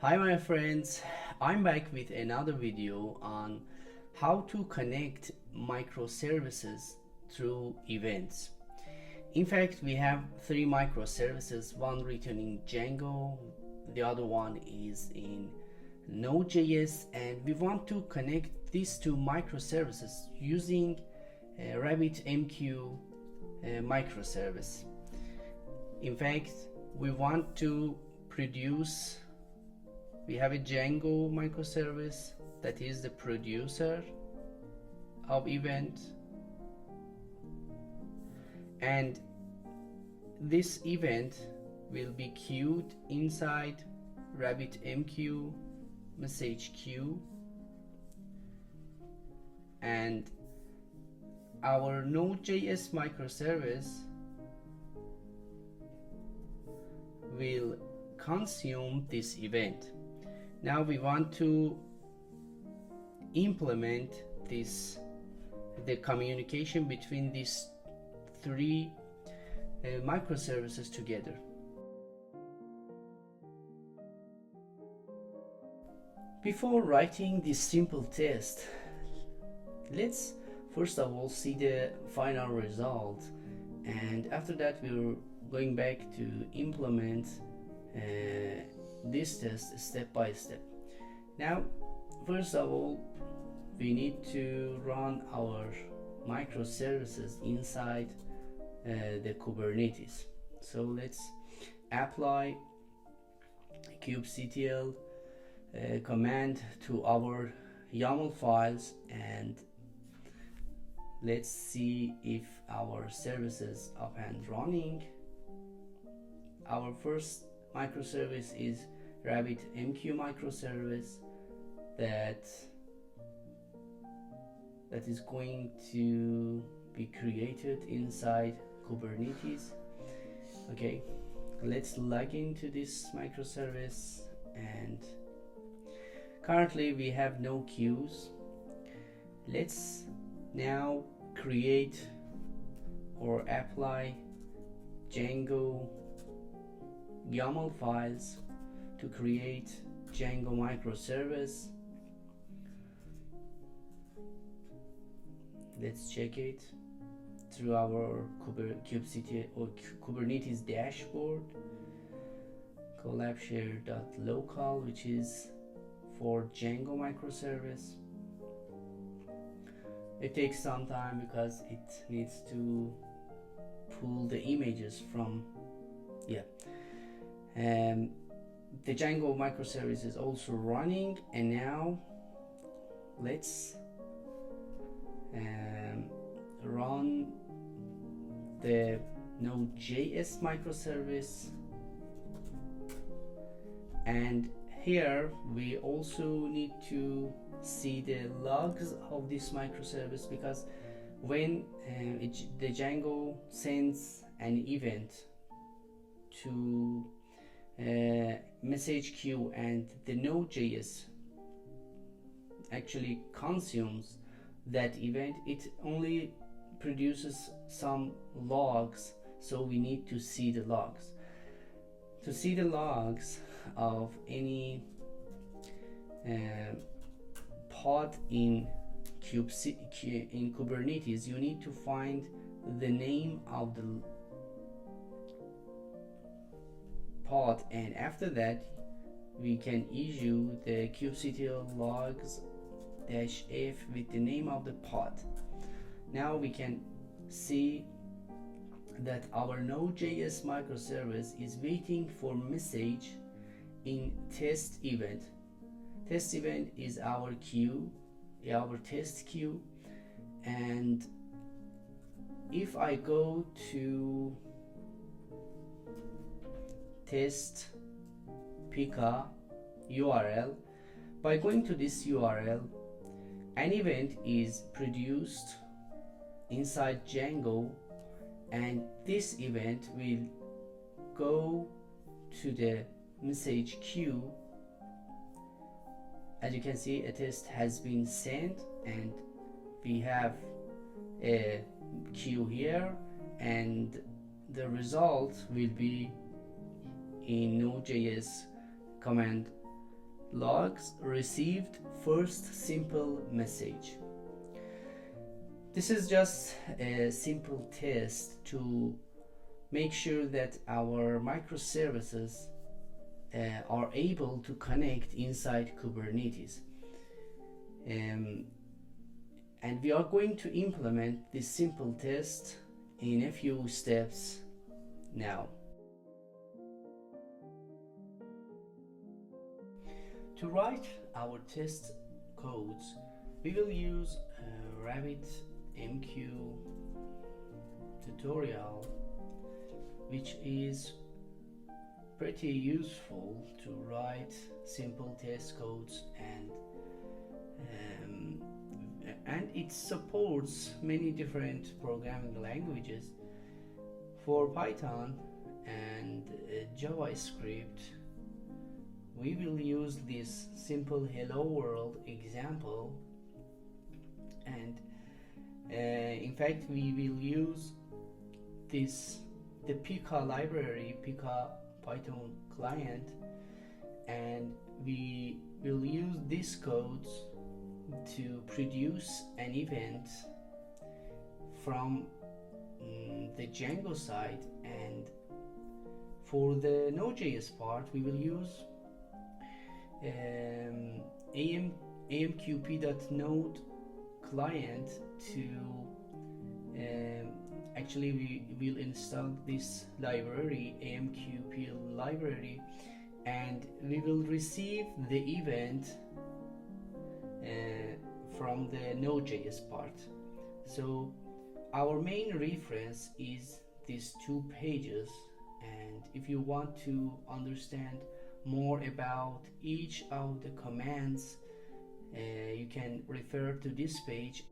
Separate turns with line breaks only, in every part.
Hi my friends, I'm back with another video on how to connect microservices through events. In fact, we have three microservices, one written in Django, the other one is in Node.js, and we want to connect these two microservices using RabbitMQ microservice. In fact, we want to produce we have a Django microservice that is the producer of event, and this event will be queued inside RabbitMQ message queue, and our Node.js microservice will consume this event. Now we want to implement the communication between these three microservices together. Before writing this simple test, let's first of all see the final result, and after that we're going back to implement this test step by step. Now, first of all, we need to run our microservices inside the Kubernetes. So let's apply kubectl command to our YAML files, and let's see if our services up and running. Our first microservice is RabbitMQ microservice that is going to be created inside Kubernetes. Okay, let's log into this microservice, and currently we have no queues. Let's now create or apply Django YAML files to create Django microservice. Let's check it through our kubectl or Kubernetes dashboard, Collabshare.local, which is for Django microservice. It takes some time because it needs to pull the images from the Django microservice is also running, and now let's run the Node.js microservice, and here we also need to see the logs of this microservice, because when the Django sends an event to message queue and the Node.js actually consumes that event, it only produces some logs, so we need to see the logs. To see the logs of any pod in Kubernetes, you need to find the name of the pod, and after that we can issue the kubectl logs -f with the name of the pod. Now we can see that our Node.js microservice is waiting for message in test event. Test event is our queue, our test queue, and if I go to test Pika URL, by going to this URL, an event is produced inside Django, and this event will go to the message queue. As you can see, a test has been sent, and we have a queue here, and the result will be in Node.js command logs received first simple message. This is just a simple test to make sure that our microservices are able to connect inside Kubernetes. And we are going to implement this simple test in a few steps now. To write our test codes, we will use RabbitMQ tutorial, which is pretty useful to write simple test codes, and it supports many different programming languages. For Python and JavaScript, we will use this simple hello world example, and in fact we will use the Pika library, Pika Python client, and we will use these codes to produce an event from the Django side. And for the Node.js part, we will use amqplib.node client to actually we will install this library, amqplib library, and we will receive the event from the Node.js part. So our main reference is these two pages, and if you want to understand more about each of the commands, you can refer to this page.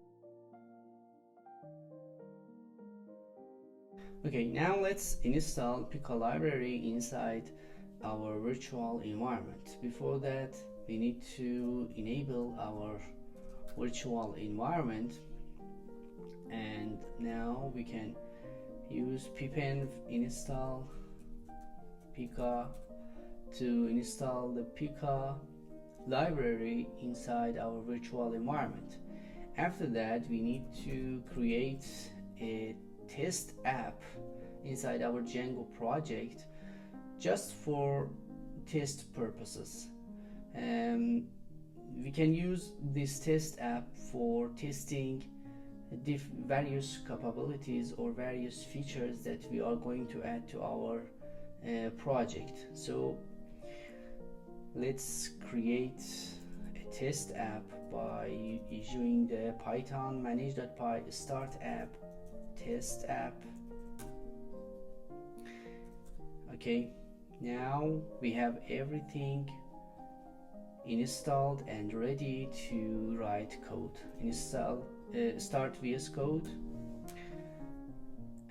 Okay, now let's install Pika library inside our virtual environment. Before that, we need to enable our virtual environment, and now we can use pip-env install Pika to install the Pika library inside our virtual environment. After that, we need to create a test app inside our Django project just for test purposes. We can use this test app for testing various capabilities or various features that we are going to add to our project. So let's create a test app by issuing the python manage.py start app test app. Okay, now we have everything installed and ready to write code. Install start VS Code,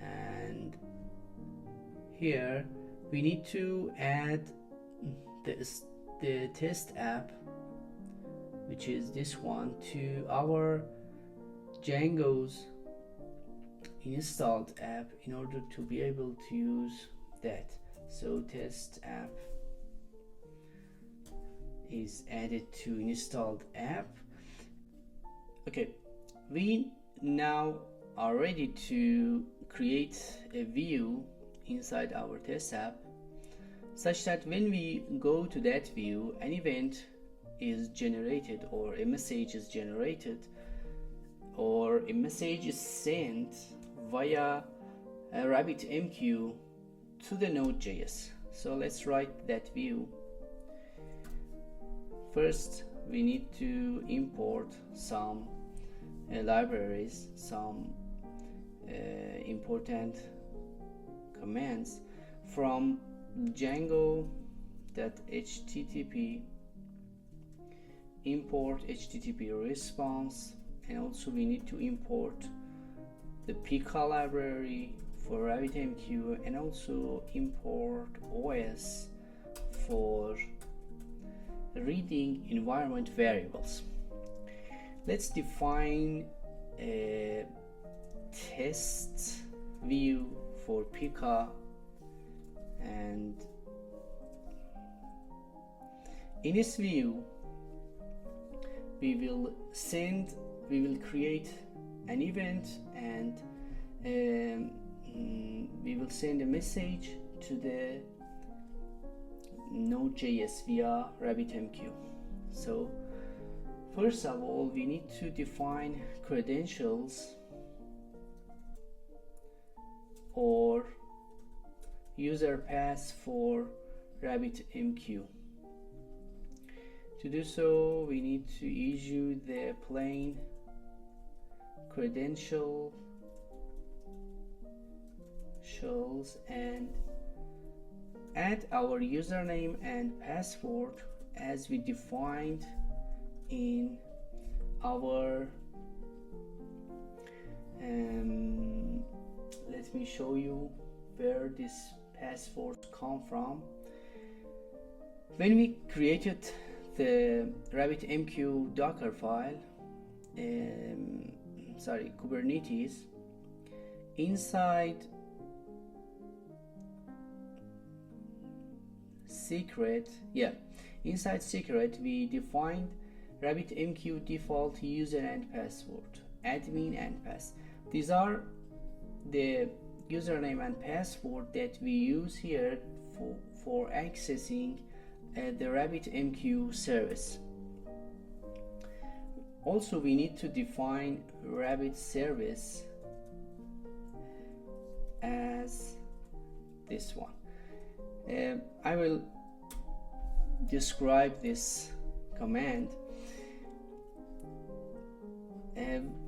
and here we need to add the test app, which is this one, to our Django's installed app in order to be able to use that. So test app is added to installed app. Okay, we now are ready to create a view inside our test app, such that when we go to that view, an event is generated, or a message is generated, or a message is sent via a RabbitMQ to the Node.js. So let's write that view. First, we need to import some libraries, some important commands from Django.http import HTTP response, and also we need to import the Pika library for RabbitMQ, and also import OS for reading environment variables. Let's define a test view for Pika, and in this view, we will create an event, and we will send a message to the Node.js via RabbitMQ. So first of all, we need to define credentials or user pass for RabbitMQ. To do so, we need to issue the plain credentials and add our username and password as we defined in our let me show you where this password come from. When we created the RabbitMQ Docker file, Kubernetes, inside secret, we defined RabbitMQ default user and password, admin and pass. These are the username and password that we use here for accessing the RabbitMQ service. Also, we need to define Rabbit service as this one. I will describe this command.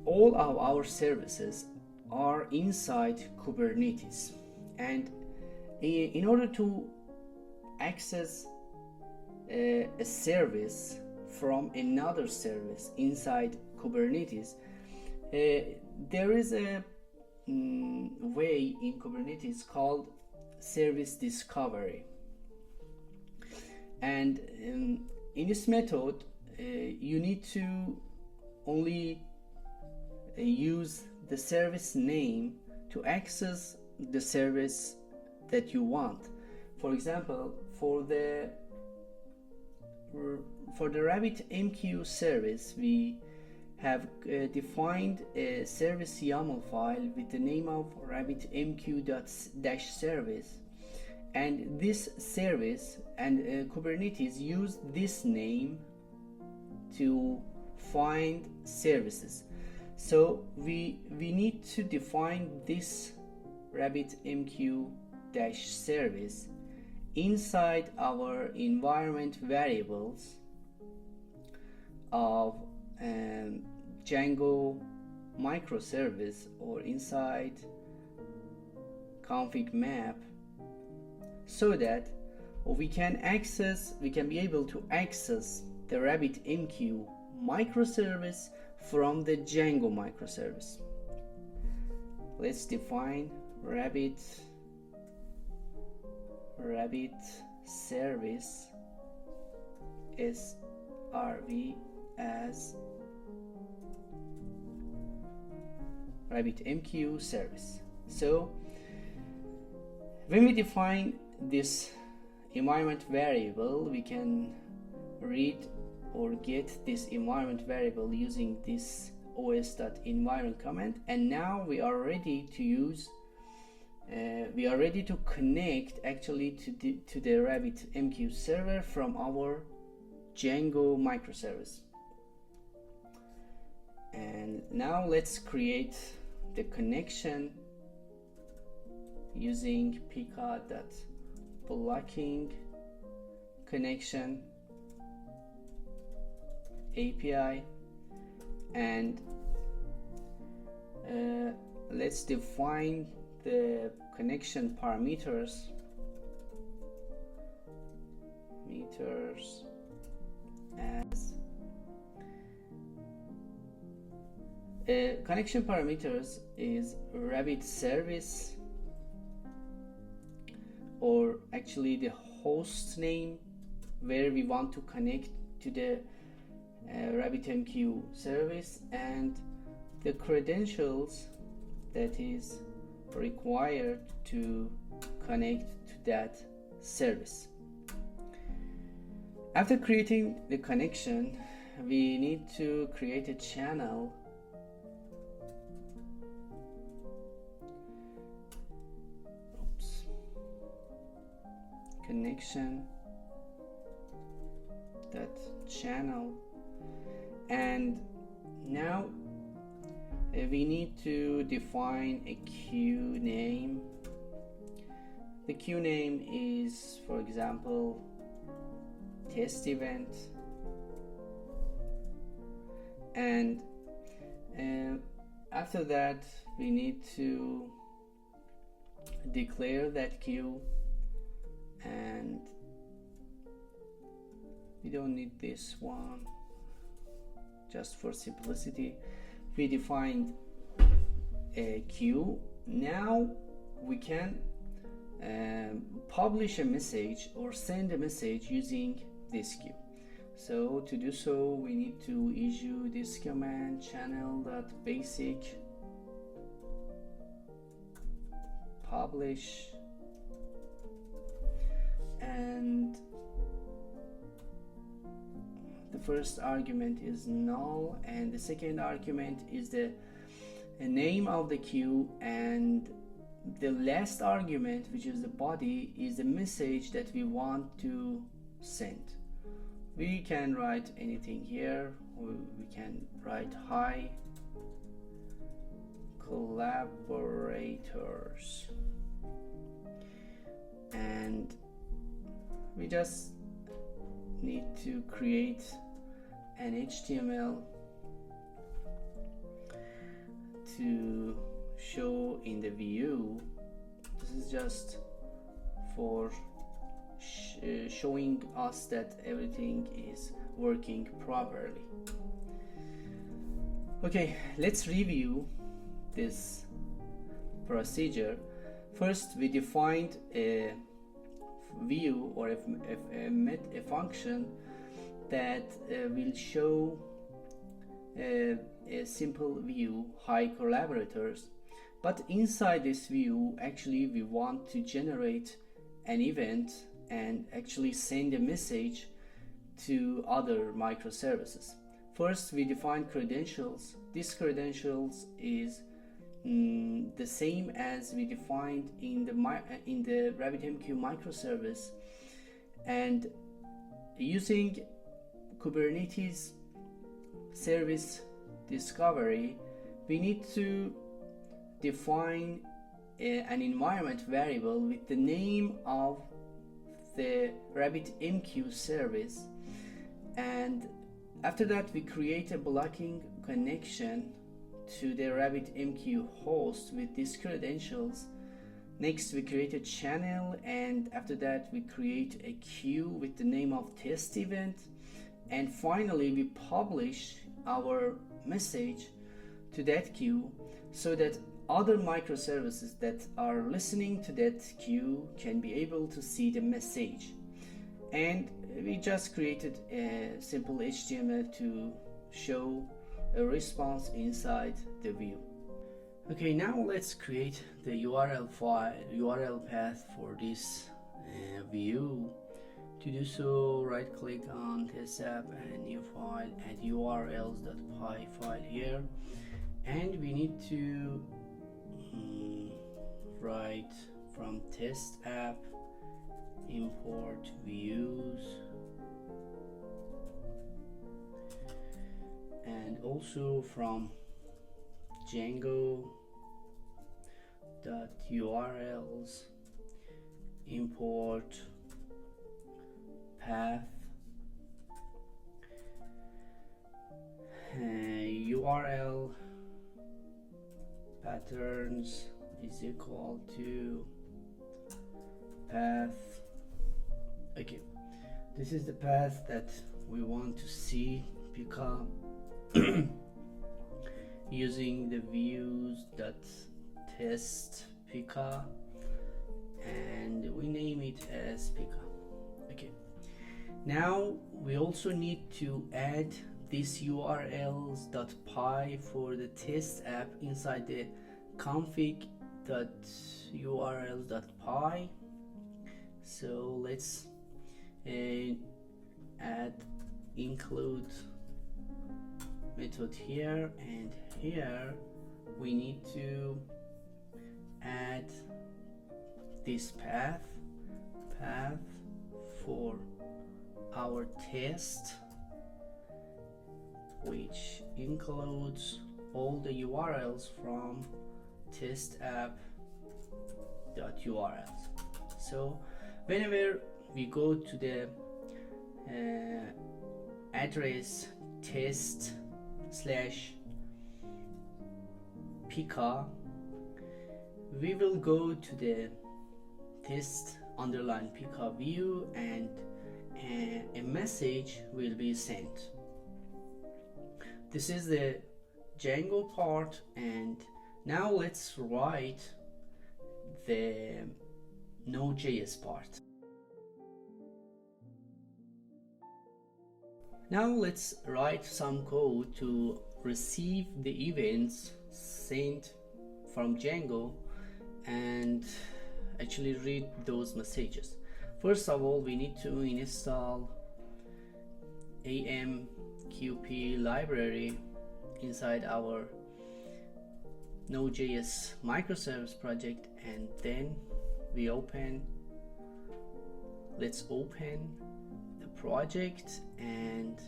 All of our services are inside Kubernetes, and in order to access a service from another service inside Kubernetes, there is a way in Kubernetes called service discovery, and in this method you need to only use the service name to access the service that you want. For example, for the RabbitMQ service, we have defined a service YAML file with the name of RabbitMQ-service, and this service and Kubernetes use this name to find services. So we need to define this RabbitMQ-service inside our environment variables of Django Microservice, or inside config map, so that we can be able to access the RabbitMQ microservice from the Django microservice. Let's define Rabbit service SRV as RabbitMQ service. So when we define this environment variable, we can read or get this environment variable using this os.environment command, and now we are ready to use connect actually to the RabbitMQ server from our Django microservice. And now let's create the connection using Pika.blocking connection API, and let's define the connection parameters as connection parameters is Rabbit service, or actually the host name where we want to connect to the RabbitMQ service, and the credentials that is required to connect to that service. After creating the connection, we need to create a channel connection that channel, and now we need to define a queue name. The queue name is, for example, test event, and after that we need to declare that queue, and we don't need this one. Just for simplicity, we defined a queue. Now we can publish a message or send a message using this queue. So to do so, we need to issue this command channel.basic publish, and the first argument is null, and the second argument is the name of the queue, and the last argument, which is the body, is the message that we want to send. We can write anything here. We can write hi collaborators, and we just need to create an HTML to show in the view. This is just for showing us that everything is working properly. Okay, let's review this procedure. First, we defined a view or a function that will show a simple view, hi collaborators, but inside this view actually we want to generate an event and actually send a message to other microservices. First, we define credentials. This credentials is the same as we defined in the RabbitMQ microservice, and using Kubernetes service discovery, we need to define an environment variable with the name of the RabbitMQ service, and after that we create a blocking connection to the RabbitMQ host with these credentials. Next, we create a channel, and after that we create a queue with the name of test event, and finally we publish our message to that queue so that other microservices that are listening to that queue can be able to see the message. And we just created a simple HTML to show a response inside the view. Okay, now let's create the URL path for this view. To do so, right click on test app and new file, add urls.py file here, and we need to write from test app import views, and also from Django.urls import path, URL patterns is equal to path. Okay, this is the path that we want to see Pika using the views.test Pika, and we name it as Pika. Okay, now we also need to add this urls.py for the test app inside the config.urls.py. So let's add include method here, and here we need to add this path for our test, which includes all the URLs from test app.urls. So whenever we go to the address test/Pika, we will go to the test_Pika view, and a message will be sent. This is the Django part, and now let's write the Node.js part. Now let's write some code to receive the events sent from Django and actually read those messages. First of all, we need to install amqplib library inside our Node.js microservice project, and then let's open the project, and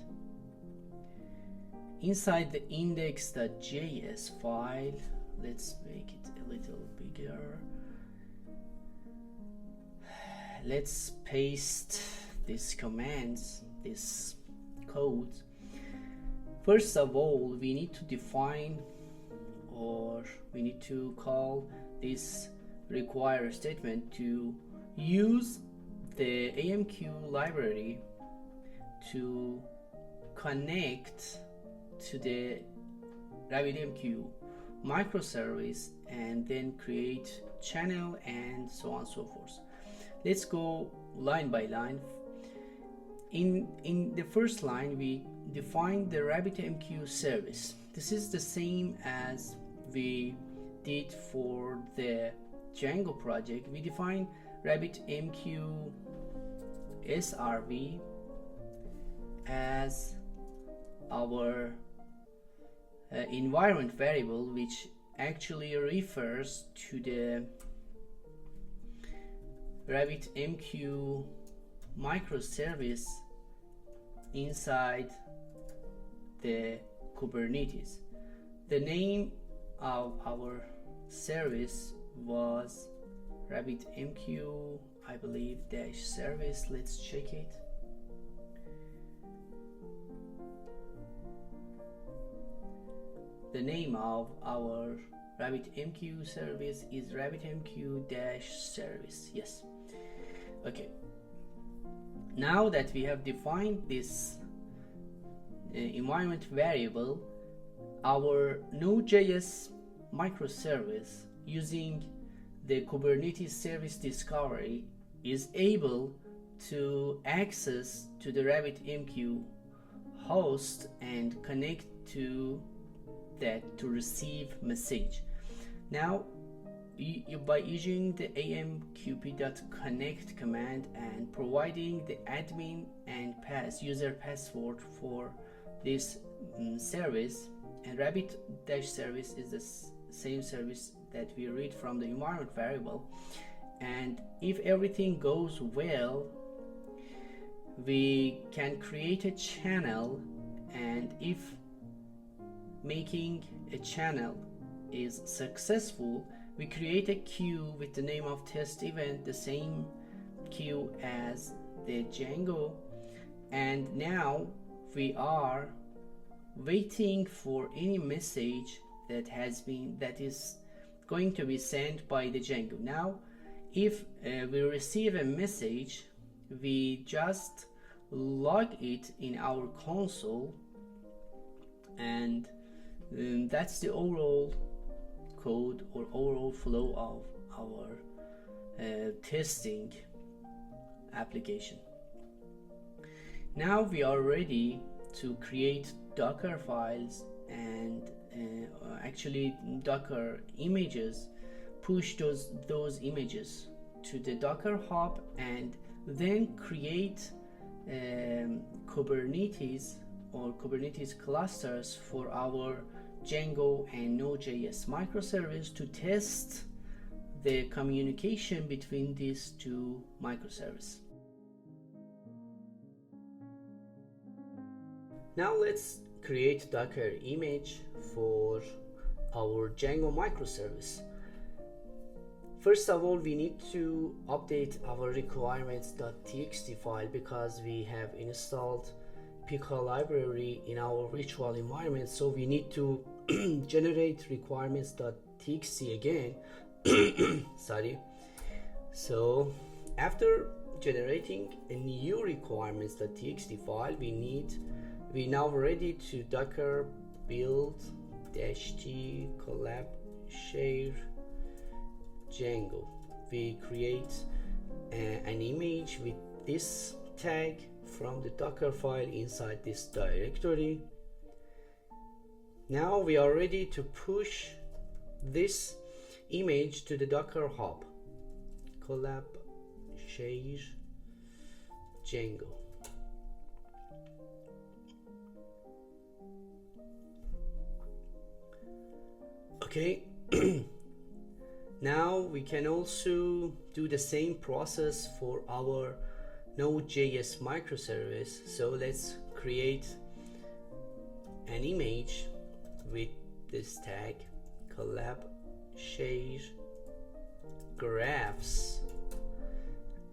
inside the index.js file, let's make it a little bigger. Let's paste these commands, this code. First of all, we need to define, or we need to call this require statement to use the AMQ library to connect to the RabbitMQ microservice, and then create channel and so on and so forth. Let's go line by line. In the first line, we define the RabbitMQ service. This is the same as we did for the Django project. We define RabbitMQ SRV as our environment variable, which actually refers to the RabbitMQ microservice inside the Kubernetes. The name of our service was RabbitMQ, I believe, -service. Let's check it. The name of our RabbitMQ service is RabbitMQ-service. Yes. Okay. Now that we have defined this environment variable, our Node.js microservice using the Kubernetes service discovery is able to access to the RabbitMQ host and connect to that to receive message. Now by using the amqp.connect command and providing the admin and user password for this service, and Rabbit-service is the same service that we read from the environment variable, and if everything goes well, we can create a channel, and if making a channel is successful, we create a queue with the name of test event, the same queue as the Django, and now we are waiting for any message that is going to be sent by the Django. Now if we receive a message, we just log it in our console, and that's the overall code or overall flow of our testing application. Now we are ready to create Docker files and actually Docker images, push those images to the Docker hub, and then create Kubernetes or Kubernetes clusters for our Django and Node.js microservice to test the communication between these two microservices. Now let's create Docker image for our Django microservice. First of all, we need to update our requirements.txt file because we have installed Pika library in our virtual environment, so we need to generate requirements.txt again. Sorry. So after generating a new requirements.txt file, we now ready to docker build -t collab Django. We create an image with this tag from the Docker file inside this directory. Now we are ready to push this image to the Docker hub. Collabshare Django. Okay. Now we can also do the same process for our Node.js microservice. So let's create an image with this tag Collabshare graphs,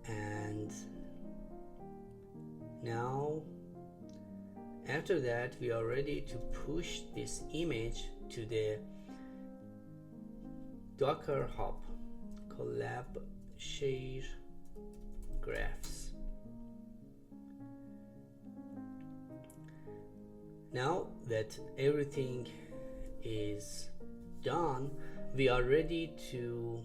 and now after that we are ready to push this image to the Docker hub. Collabshare graphs. Now that everything is done, we are ready to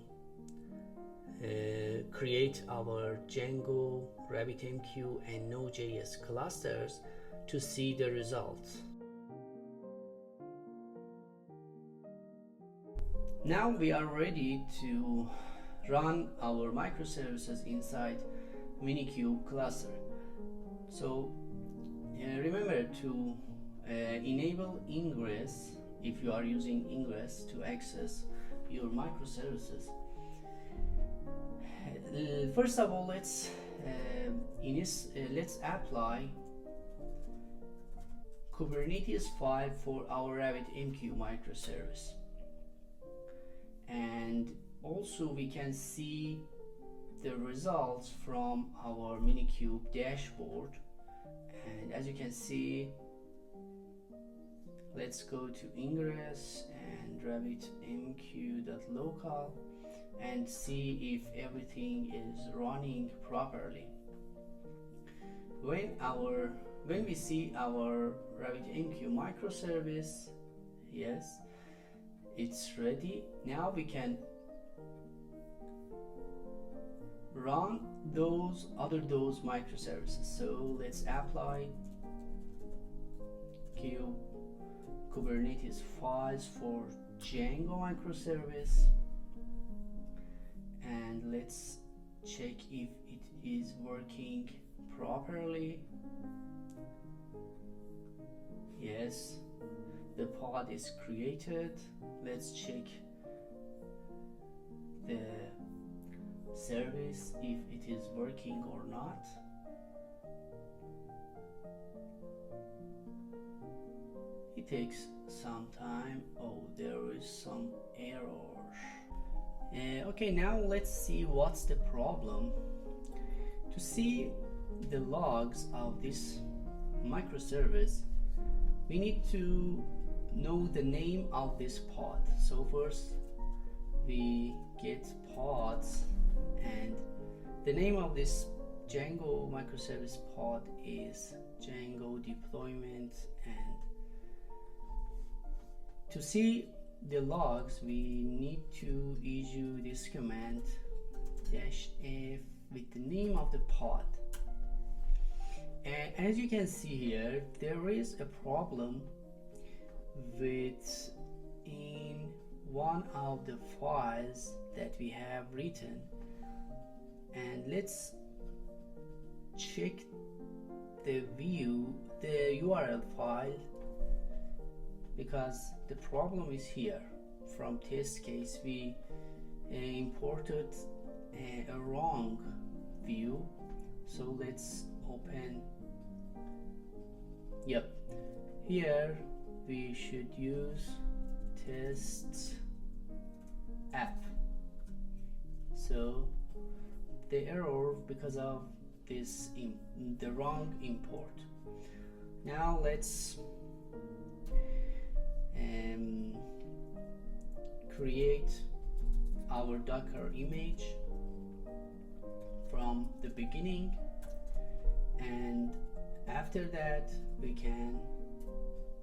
create our Django, RabbitMQ and Node.js clusters to see the results. Now we are ready to run our microservices inside Minikube cluster. So remember to enable ingress if you are using ingress to access your microservices. First of all, let's apply Kubernetes file for our RabbitMQ microservice. And also we can see the results from our Minikube dashboard. And as you can see, let's go to ingress and RabbitMQ.local and see if everything is running properly. When we see our RabbitMQ microservice, yes, it's ready. Now we can run those microservices. So let's apply Kubernetes files for Django microservice, and let's check if it is working properly. Yes, the pod is created. Let's check the service if it is working or not. It takes some time. Oh, there is some error. Okay, now let's see what's the problem. To see the logs of this microservice, we need to know the name of this pod. So first we get pods, and the name of this Django microservice pod is Django deployment. And to see the logs, we need to issue this command -f with the name of the pod. And as you can see here, there is a problem with in one of the files that we have written, and let's check the URL file, because the problem is here. From test case we imported a wrong view, so let's open. Yep, here we should use test app. So the error because of this the wrong import. Now let's create our Docker image from the beginning, and after that we can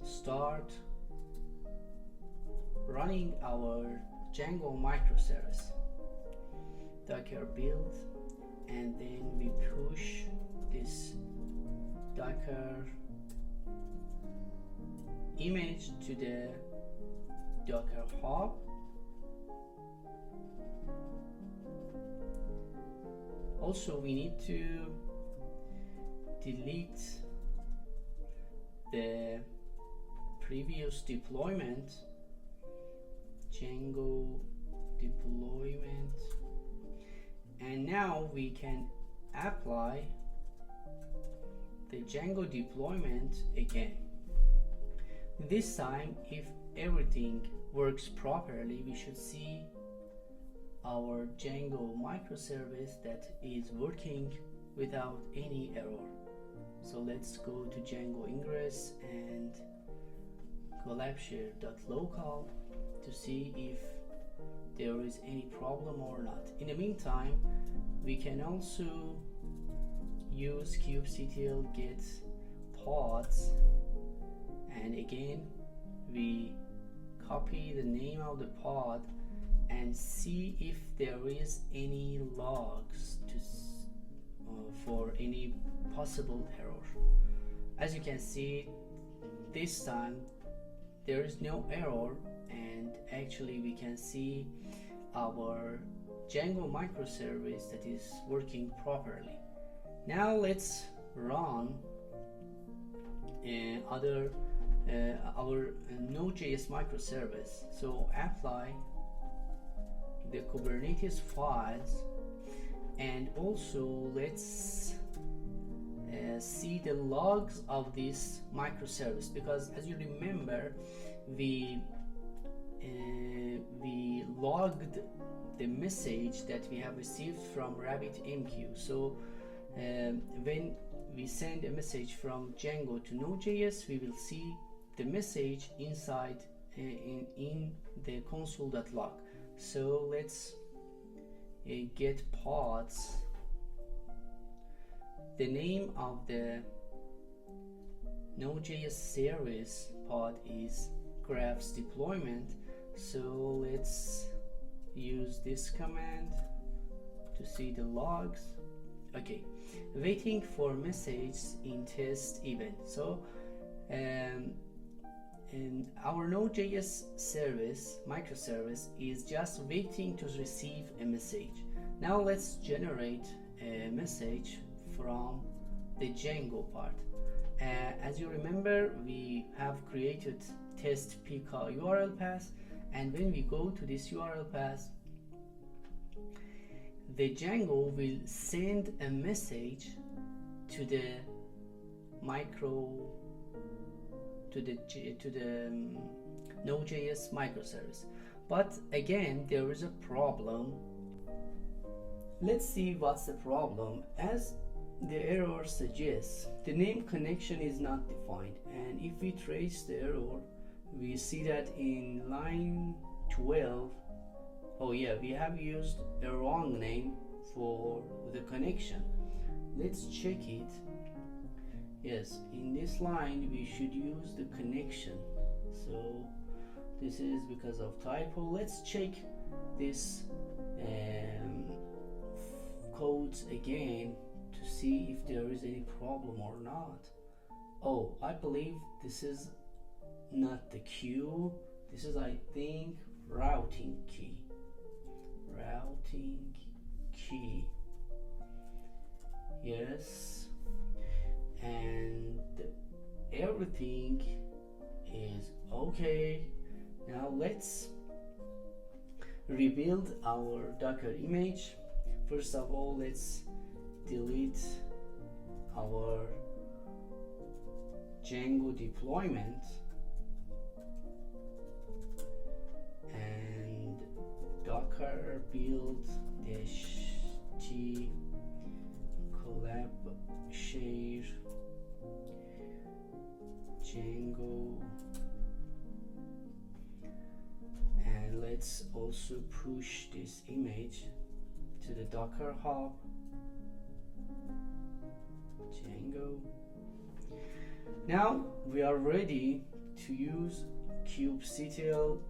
start running our Django microservice. Docker build, and then we push this Docker image to the Docker hub. Also, we need to delete the previous deployment, Django deployment, and now we can apply the Django deployment again. This time, if everything works properly, we should see our Django microservice that is working without any error. So let's go to Django ingress and Collabshare.local to see if there is any problem or not. In the meantime, we can also use kubectl get pods, and again we copy the name of the pod and see if there is any logs for any possible error. As you can see, this time there is no error, and actually we can see our Django microservice that is working properly. Now let's run our Node.js microservice. So apply the Kubernetes files, and also let's see the logs of this microservice, because as you remember we logged the message that we have received from RabbitMQ. So when we send a message from Django to Node.js, we will see the message inside in the console.log. So let's get pods. The name of the Node.js service pod is graphs deployment. So let's use this command to see the logs. Okay, waiting for message in test event. So and our Node.js service microservice is just waiting to receive a message. Now let's generate a message from the Django part. As you remember, we have created test Pika URL path, and when we go to this URL path, the Django will send a message to the Node.js microservice. But again, there is a problem. Let's see what's the problem. As the error suggests, the name connection is not defined, and if we trace the error, we see that in line 12, oh yeah, we have used a wrong name for the connection. Let's check it. Yes, in this line we should use the connection. So this is because of typo. Let's check this codes again to see if there is any problem or not. Oh, I believe this is not the queue. This is, I think, routing key. Yes, and everything is okay. Now let's rebuild our Docker image. First of all, let's delete our Django deployment and Docker build -t Collabshare Django, and let's also push this image to the Docker hub Django. Now we are ready to use kubectl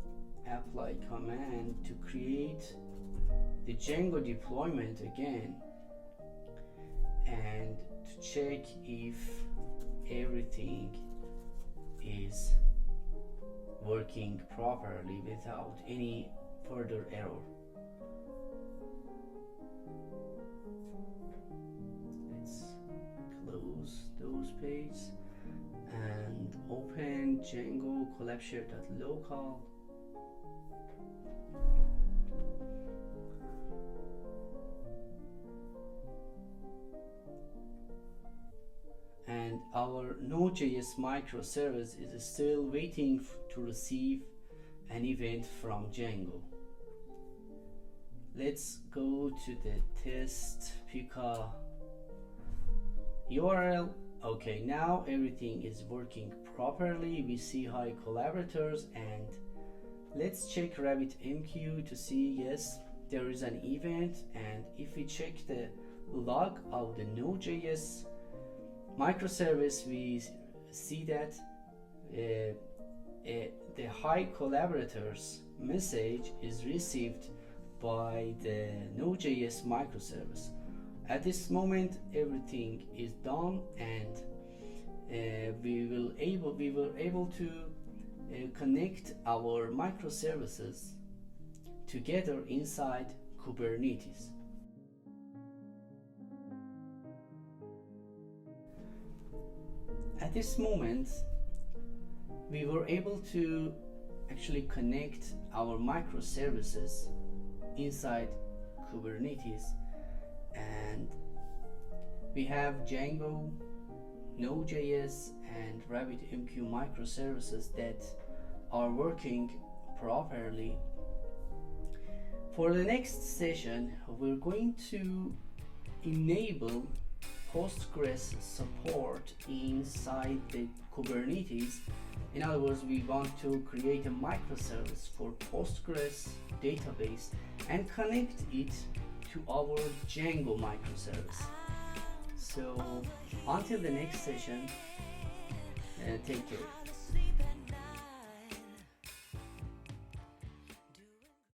apply command to create the Django deployment again and to check if everything is working properly without any further error. Let's close those pages and open Django Collabshare.local. And our Node.js microservice is still waiting to receive an event from Django. Let's go to the test Pika URL. Okay, now everything is working properly. We see hi collaborators, and let's check RabbitMQ to see yes, there is an event. And if we check the log of the Node.js microservice, we see that the hi collaborators message is received by the Node.js microservice. At this moment, everything is done, and we were able to connect our microservices together inside Kubernetes. At this moment, we were able to actually connect our microservices inside Kubernetes, and we have Django, Node.js, and RabbitMQ microservices that are working properly. For the next session, we're going to enable Postgres support inside the Kubernetes. In other words, we want to create a microservice for Postgres database and connect it to our Django microservice. So until the next session, take care.